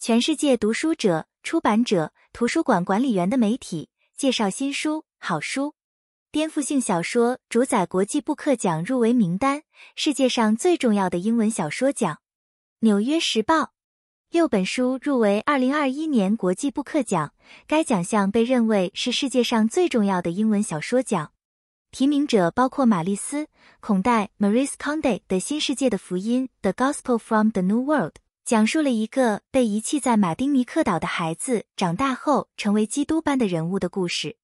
全世界读书者、出版者、图书馆管理员的媒体介绍新书、好书。颠覆性小说主宰国际布克奖入围名单，世界上最重要的英文小说奖。纽约时报6本书入围2021年国际布克奖，该奖项被认为是世界上最重要的英文小说奖。提名者包括玛丽斯·孔代 Maurice Condé 的《新世界的福音》The Gospel from the New World， 讲述了一个被遗弃在马丁尼克岛的孩子长大后成为基督般的人物的故事。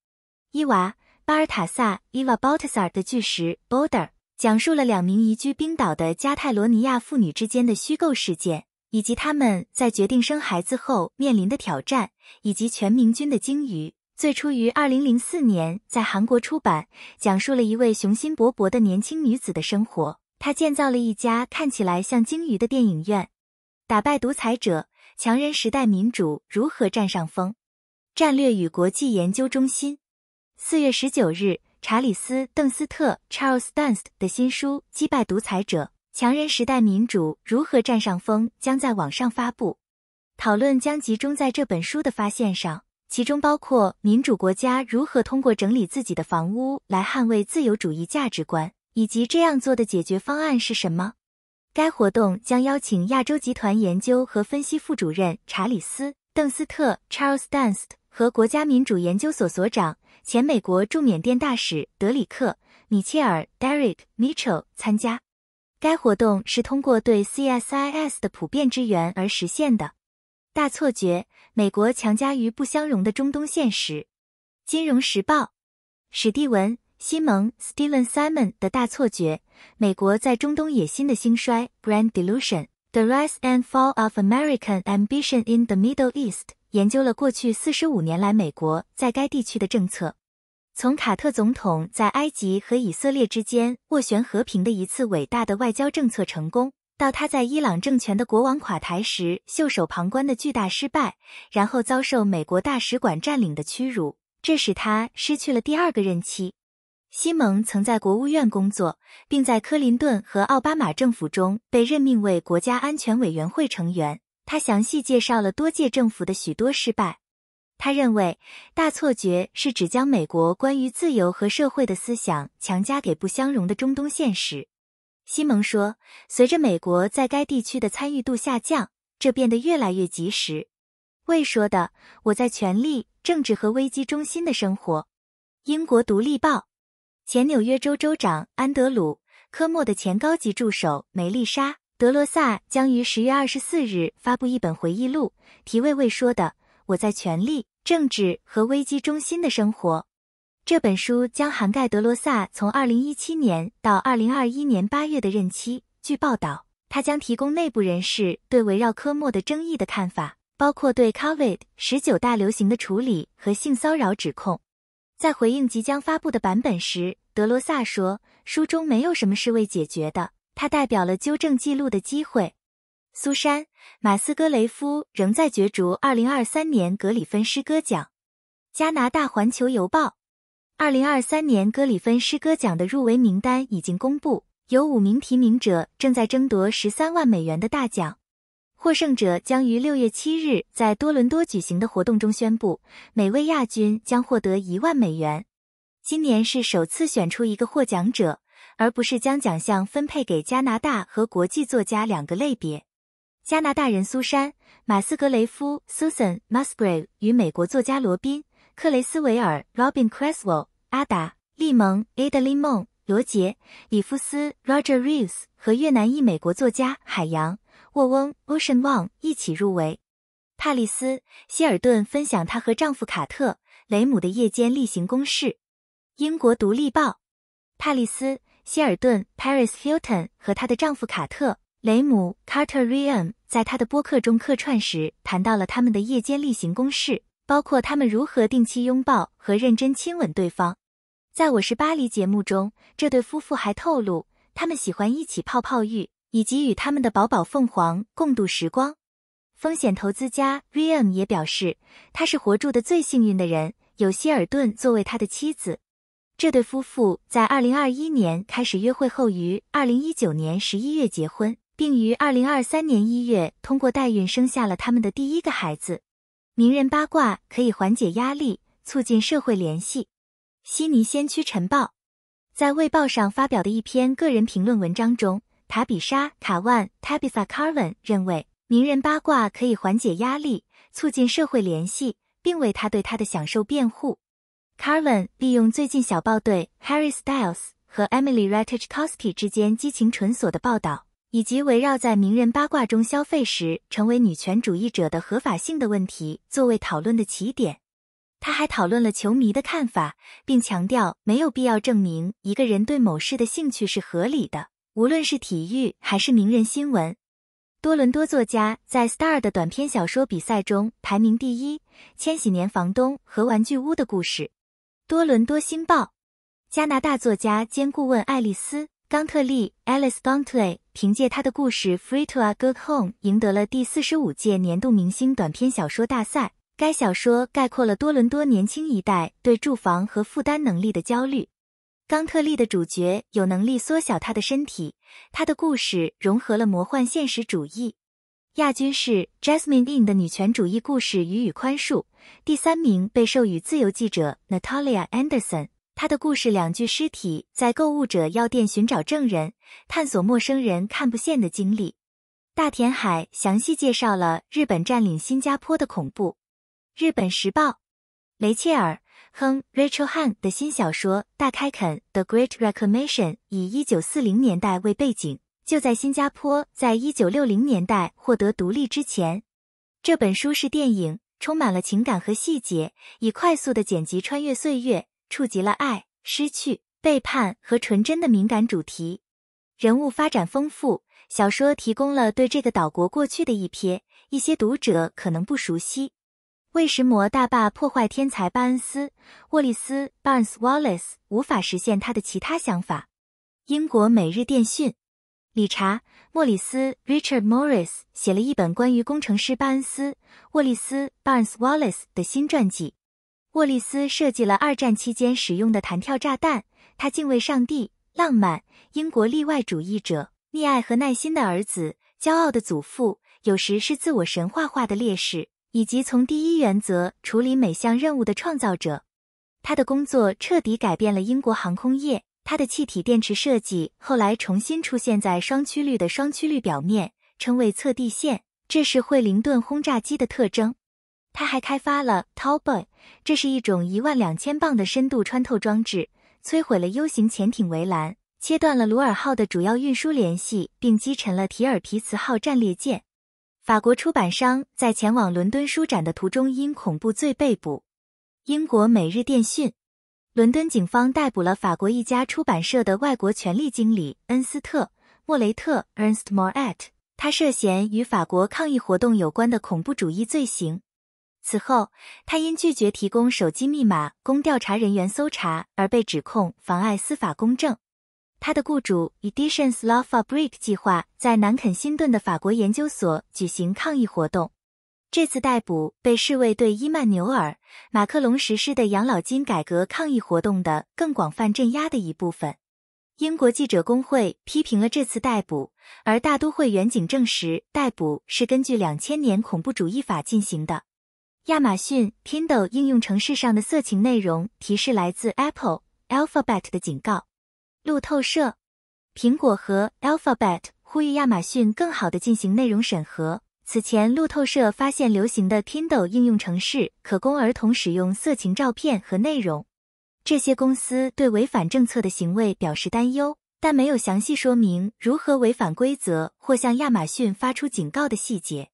伊娃·巴尔塔萨 Eva Baltasar 的巨石 Boulder， 讲述了2名移居冰岛的加泰罗尼亚妇女之间的虚构事件，以及他们在决定生孩子后面临的挑战，以及全明君的鲸鱼。最初于2004年在韩国出版，讲述了一位雄心勃勃的年轻女子的生活。她建造了一家看起来像鲸鱼的电影院。打败独裁者，强人时代民主如何占上风？战略与国际研究中心4月19日，查理斯·邓斯特 Charles Dunst 的新书《击败独裁者：强人时代民主如何占上风》将在网上发布。讨论将集中在这本书的发现上，其中包括民主国家如何通过整理自己的房屋来捍卫自由主义价值观，以及这样做的解决方案是什么。该活动将邀请亚洲集团研究和分析副主任查理斯·邓斯特 Charles Dunst 和国家民主研究所所长、前美国驻缅甸大使德里克·米切尔 Derek Mitchell 参加。该活动是通过对 CSIS 的普遍支援而实现的。大错觉，美国强加于不相容的中东现实。金融时报史蒂文·西蒙 Steven Simon 的大错觉，美国在中东野心的兴衰 Brand Delusion The Rise and Fall of American Ambition in the Middle East， 研究了过去45年来美国在该地区的政策。从卡特总统在埃及和以色列之间斡旋和平的一次伟大的外交政策成功，到他在伊朗政权的国王垮台时袖手旁观的巨大失败，然后遭受美国大使馆占领的屈辱，这使他失去了第2个任期。西蒙曾在国务院工作，并在克林顿和奥巴马政府中被任命为国家安全委员会成员。他详细介绍了多届政府的许多失败。他认为，大错觉是指将美国关于自由和社会的思想强加给不相容的中东现实。西蒙说，随着美国在该地区的参与度下降，这变得越来越及时。魏说的，我在权力、政治和危机中心的生活。英国独立报前纽约州州长安德鲁·科莫的前高级助手梅丽莎·德罗萨将于10月24日发布一本回忆录，题为魏说的，我在权力、政治和危机中心的生活。这本书将涵盖德罗萨从2017年到2021年8月的任期。据报道，他将提供内部人士对围绕科莫的争议的看法，包括对 COVID-19 大流行的处理和性骚扰指控。在回应即将发布的版本时，德罗萨说，书中没有什么是未解决的，它代表了纠正记录的机会。苏珊·马斯戈雷夫仍在角逐2023年格里芬诗歌奖。加拿大环球邮报2023年格里芬诗歌奖的入围名单已经公布，有5名提名者正在争夺13万美元的大奖。获胜者将于6月7日在多伦多举行的活动中宣布，每位亚军将获得1万美元。今年是首次选出一个获奖者，而不是将奖项分配给加拿大和国际作家2个类别。加拿大人苏珊·马斯格雷夫 Susan Musgrave 与美国作家罗宾·克雷斯维尔 Robin Creswell、阿达·利蒙 Ada Limon、罗杰·里夫斯 Roger Reeves 和越南裔美国作家海洋·沃翁 Ocean Wong 一起入围。帕丽斯·希尔顿分享她和丈夫卡特·雷姆的夜间例行公事。英国独立报帕丽斯·希尔顿 Paris Hilton 和她的丈夫卡特·雷姆 Carter Ryan 在她的播客中客串时谈到了他们的夜间例行公事，包括他们如何定期拥抱和认真亲吻对方。在我是巴黎节目中，这对夫妇还透露，他们喜欢一起泡泡浴，以及与他们的宝宝凤凰共度时光。风险投资家 Ryan 也表示，他是活住的最幸运的人，有希尔顿作为他的妻子。这对夫妇在2021年开始约会后于2019年11月结婚，并于2023年1月通过代孕生下了他们的第一个孩子。名人八卦可以缓解压力，促进社会联系。悉尼先驱晨报在《卫报》上发表的一篇个人评论文章中，塔比莎·卡万 Tabitha Carvan 认为，名人八卦可以缓解压力，促进社会联系，并为他对他的享受辩护。Carvan 利用最近小报对 Harry Styles 和 Emily Ratajkowski 之间激情纯锁的报道，以及围绕在名人八卦中消费时成为女权主义者的合法性的问题作为讨论的起点。他还讨论了球迷的看法，并强调没有必要证明一个人对某事的兴趣是合理的，无论是体育还是名人新闻。多伦多作家在 Star 的短篇小说比赛中排名第一，千禧年房东和玩具屋的故事。多伦多星报加拿大作家兼顾问爱丽丝·冈特利 Alice Gauntley 凭借她的故事 Free to a Good Home 赢得了第45届年度明星短篇小说大赛。该小说概括了多伦多年轻一代对住房和负担能力的焦虑。冈特利的主角有能力缩小他的身体，他的故事融合了魔幻现实主义。亚军是 Jasmine Yin 的女权主义故事《予以宽恕》，第3名被授予自由记者 Natalia Anderson， 她的故事《2具尸体在购物者药店寻找证人，探索陌生人看不见的经历》。大田海详细介绍了日本占领新加坡的恐怖。日本时报雷切尔·亨 Rachel Han 的新小说《大开垦 The Great Reclamation》以1940年代为背景，就在新加坡在1960年代获得独立之前。这本书是电影，充满了情感和细节，以快速的剪辑穿越岁月，触及了爱、失去、背叛和纯真的敏感主题。人物发展丰富，小说提供了对这个岛国过去的一瞥，一些读者可能不熟悉。为石魔大坝破坏天才巴恩斯·沃利斯 Barnes Wallace 无法实现他的其他想法。英国每日电讯理查·莫里斯 Richard Morris 写了一本关于工程师巴恩斯·沃利斯 Barnes Wallace 的新传记。沃利斯设计了2战期间使用的弹跳炸弹，他敬畏上帝、浪漫、英国例外主义者、溺爱和耐心的儿子、骄傲的祖父，有时是自我神话化的烈士，以及从第一原则处理每项任务的创造者。他的工作彻底改变了英国航空业，他的气体电池设计后来重新出现在双曲率的双曲率表面，称为测地线，这是惠灵顿轰炸机的特征。他还开发了 Tallboy， 这是一种12000磅的深度穿透装置，摧毁了 U 型潜艇围栏，切断了鲁尔号的主要运输联系，并击沉了提尔皮茨号战列舰。法国出版商在前往伦敦书展的途中因恐怖罪被捕。英国每日电讯伦敦警方逮捕了法国一家出版社的外国权力经理恩斯特·莫雷特 Ernst Moret， 他涉嫌与法国抗议活动有关的恐怖主义罪行。此后，他因拒绝提供手机密码供调查人员搜查而被指控妨碍司法公正。他的雇主 Editions Law Fabric 计划在南肯辛顿的法国研究所举行抗议活动。这次逮捕被视为对伊曼纽尔·马克龙实施的养老金改革抗议活动的更广泛镇压的一部分。英国记者工会批评了这次逮捕，而大都会远景证实逮捕是根据2000年恐怖主义法进行的。亚马逊 Kindle 应用程式上的色情内容提示来自 Apple Alphabet 的警告。路透社苹果和 Alphabet 呼吁亚马逊更好地进行内容审核。此前，路透社发现流行的 Kindle 应用程式可供儿童使用色情照片和内容。这些公司对违反政策的行为表示担忧，但没有详细说明如何违反规则或向亚马逊发出警告的细节。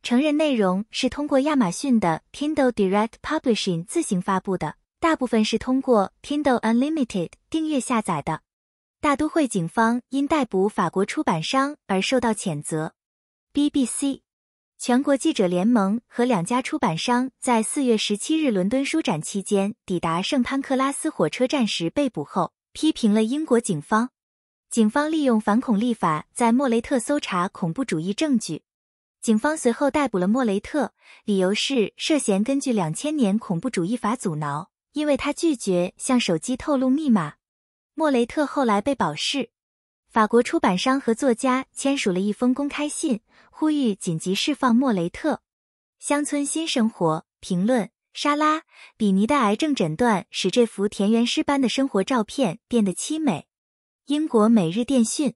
成人内容是通过亚马逊的 Kindle Direct Publishing 自行发布的，大部分是通过 Kindle Unlimited 订阅下载的。大都会警方因逮捕法国出版商而受到谴责。BBC 全国记者联盟和2家出版商在4月17日伦敦书展期间抵达圣潘克拉斯火车站时被捕后，批评了英国警方。警方利用反恐立法在莫雷特搜查恐怖主义证据。警方随后逮捕了莫雷特，理由是涉嫌根据2000年恐怖主义法阻挠，因为他拒绝向手机透露密码。莫雷特后来被保释。法国出版商和作家签署了一封公开信，呼吁紧急释放莫雷特。乡村新生活评论：莎拉·比尼的癌症诊断使这幅田园诗般的生活照片变得凄美。英国每日电讯，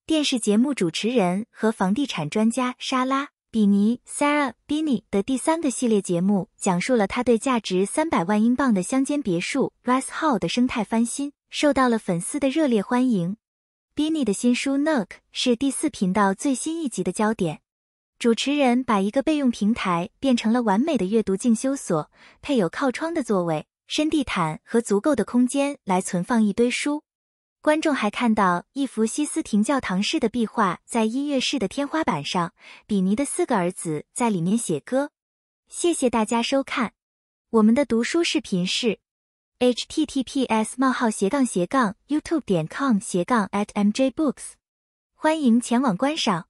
电视节目主持人和房地产专家莎拉·比尼 Sarah Binney 的第3个系列节目讲述了他对价值300万英镑的乡间别墅 Rice Hall 的生态翻新，受到了粉丝的热烈欢迎。Binney 的新书 Nook 是第4频道最新一集的焦点。主持人把一个备用平台变成了完美的阅读进修所，配有靠窗的座位、深地毯和足够的空间来存放一堆书。观众还看到一幅西斯廷教堂式的壁画在音乐室的天花板上，比尼的4个儿子在里面写歌。谢谢大家收看。我们的读书视频是 https://youtube.com/@mjbooks， 欢迎前往观赏。